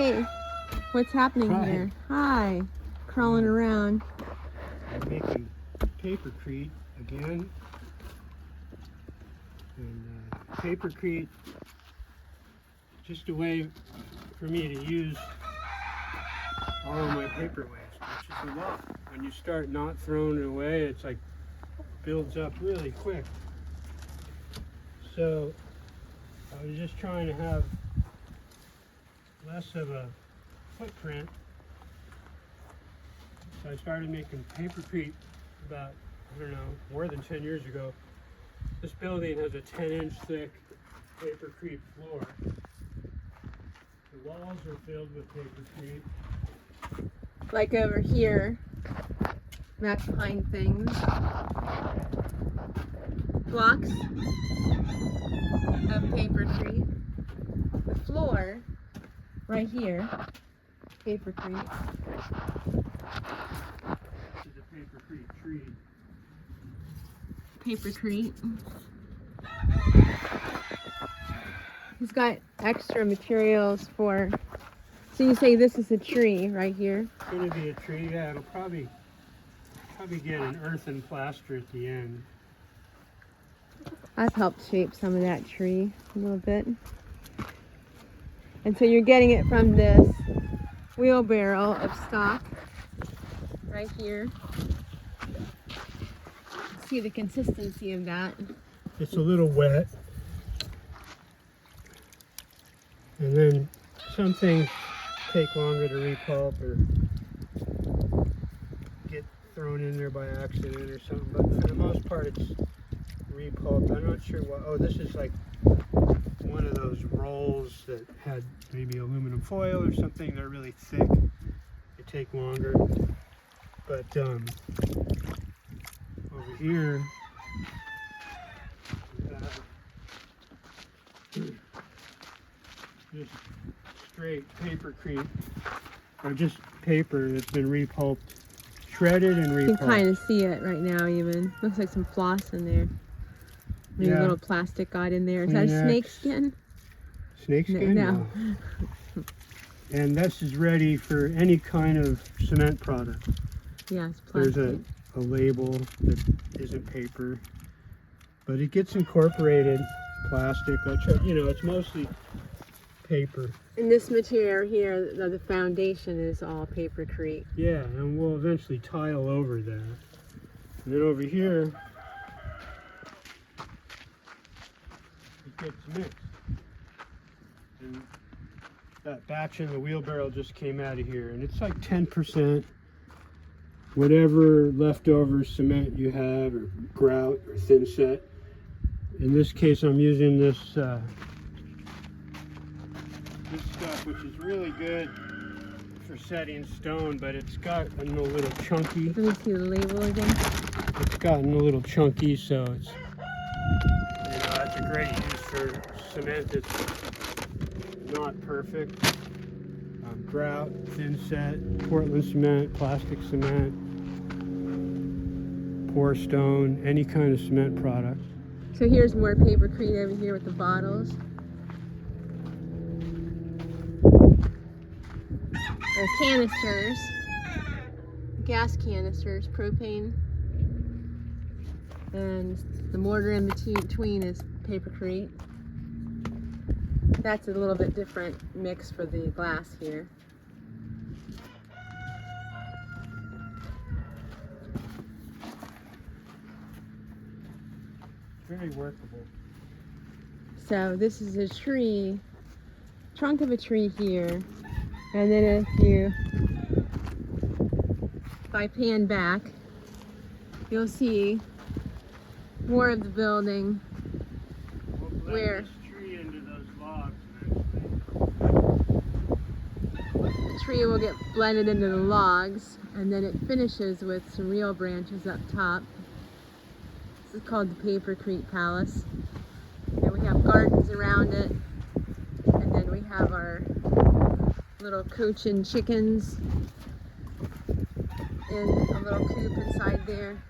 Hey, what's happening Hi. here? Hi. Crawling around. I'm making papercrete again. And papercrete, just a way for me to use all of my paper waste, which is a lot. When you start not throwing it away, it's like builds up really quick. So I was just trying to have less of a footprint. So I started making papercrete about, I don't know, more than 10 years ago. This building has a 10-inch thick papercrete floor. The walls are filled with papercrete. Like over here, back behind things. Blocks of papercrete. The floor, right here, papercrete. This is a papercrete tree. Papercrete. He's got extra materials for. So you say this is a tree right here? It's going to be a tree. Yeah, it'll probably get an earthen plaster at the end. I've helped shape some of that tree a little bit. And so you're getting it from this wheelbarrow of stock right here. See the consistency of that. It's a little wet. And then some things take longer to repulp or get thrown in there by accident or something. But for the most part, it's repulped. I'm not sure what. Oh, this is like one of those rolls that had maybe aluminum foil or something. They're really thick. They take longer. But over here, we have just straight papercrete, or just paper that's been repulped, shredded and repulped. You can kind of see it right now even. Looks like some floss in there. Maybe a little plastic got in there. Is that a snake skin? Snake skin? No. And this is ready for any kind of cement product. Yeah, it's plastic. There's a label that isn't paper, but it gets incorporated plastic. It's mostly paper. And this material here, the foundation is all papercrete. Yeah, and we'll eventually tile over that. And then over here, it gets mixed. And that batch in the wheelbarrow just came out of here, and it's like 10%. Whatever leftover cement you have, or grout, or thin set. In this case, I'm using this stuff, which is really good for setting stone, but it's gotten a little chunky. Let me see the label again. It's gotten a little chunky, so it's that's a great use for cement that's not perfect. Grout, thin set, Portland cement, plastic cement, pour stone, any kind of cement product. So here's more papercrete over here with the bottles. Or canisters, gas canisters, propane. And the mortar in between is papercrete. That's a little bit different mix for the glass here. Very workable. So this is a tree, trunk of a tree here. And then if I pan back, you'll see more of the building where this tree into those logs the tree will get blended into the logs, and then it finishes with some real branches up top. This is called the Papercrete Palace. And we have gardens around it, and then we have our little cochin chickens in a little coop inside there.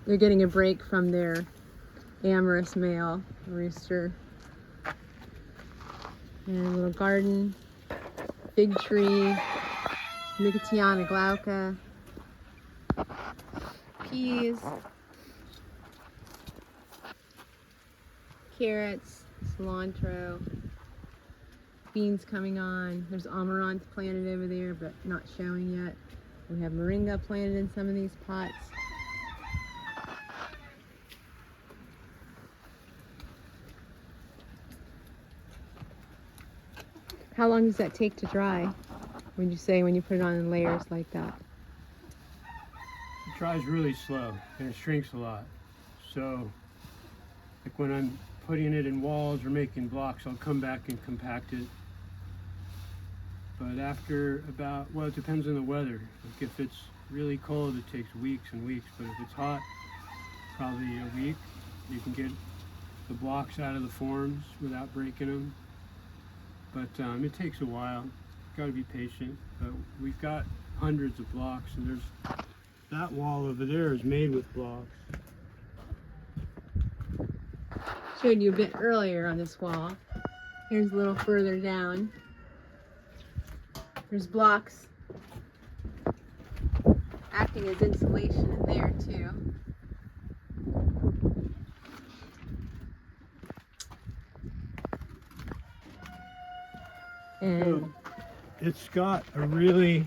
They're getting a break from their amorous male rooster. And a little garden, fig tree, Nicotiana glauca, peas, carrots, cilantro, beans coming on. There's amaranth planted over there, but not showing yet. We have moringa planted in some of these pots. How long does that take to dry? Would you say when you put it on in layers like that? It dries really slow and it shrinks a lot. So, like when I'm putting it in walls or making blocks, I'll come back and compact it. But after about, well, it depends on the weather. Like if it's really cold, it takes weeks and weeks. But if it's hot, probably a week. You can get the blocks out of the forms without breaking them. But it takes a while. Got to be patient. But we've got hundreds of blocks, and there's that wall over there is made with blocks. Showed you a bit earlier on this wall. Here's a little further down. There's blocks acting as insulation in there too. And So it's got a really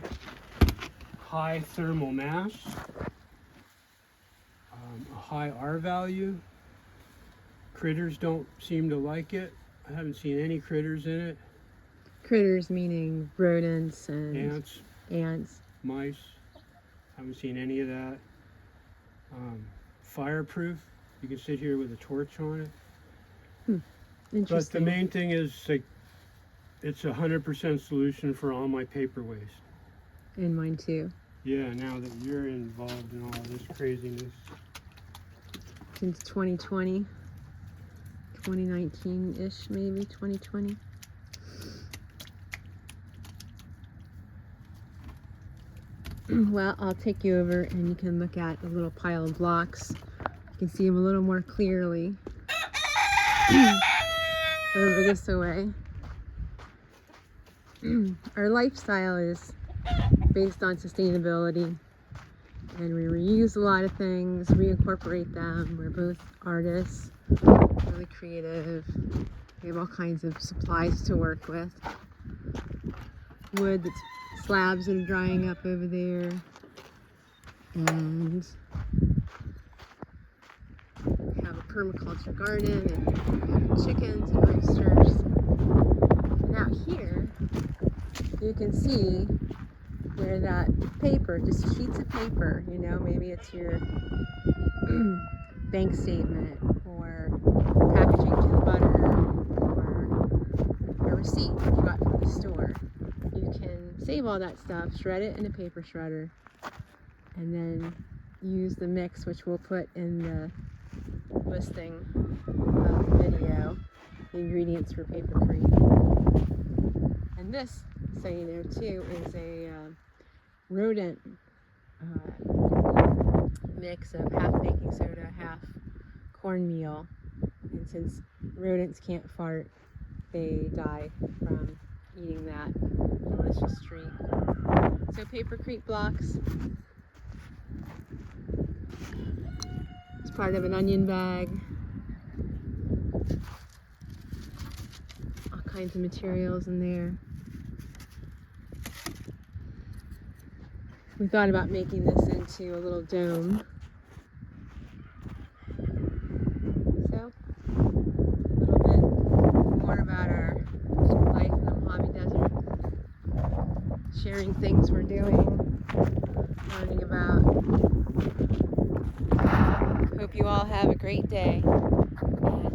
high thermal mass, a high R value. Critters don't seem to like it. I haven't seen any critters in it. critters meaning rodents and Ants, mice. Haven't seen any of that. Fireproof. You can sit here with a torch on it. But Interesting. the main thing is, like, it's 100% solution for all my paper waste. And mine too. Yeah, now that you're involved in all this craziness. Since 2020, 2019-ish maybe, 2020. Well, I'll take you over and you can look at the little pile of blocks. You can see them a little more clearly. Over this way. Our lifestyle is based on sustainability, and we reuse a lot of things, reincorporate them. We're both artists, really creative. We have all kinds of supplies to work with. Wood that's slabs that are drying up over there, and we have a permaculture garden, and we have chickens and roosters. And out here you can see where that paper, just sheets of paper, you know, maybe it's your bank statement or packaging to the butter or a receipt you got from the store. You can save all that stuff, shred it in a paper shredder, and then use the mix, which we'll put in the listing of the video, the ingredients for Papercrete. And this, so you know too, is a rodent mix of half baking soda, half cornmeal. And since rodents can't fart, they die from eating that delicious treat. So Papercrete blocks. It's part of an onion bag. All kinds of materials in there. We thought about making this into a little dome. So, a little bit more about our life in the Mojave Desert. Sharing things we're doing, learning about. Hope you all have a great day. And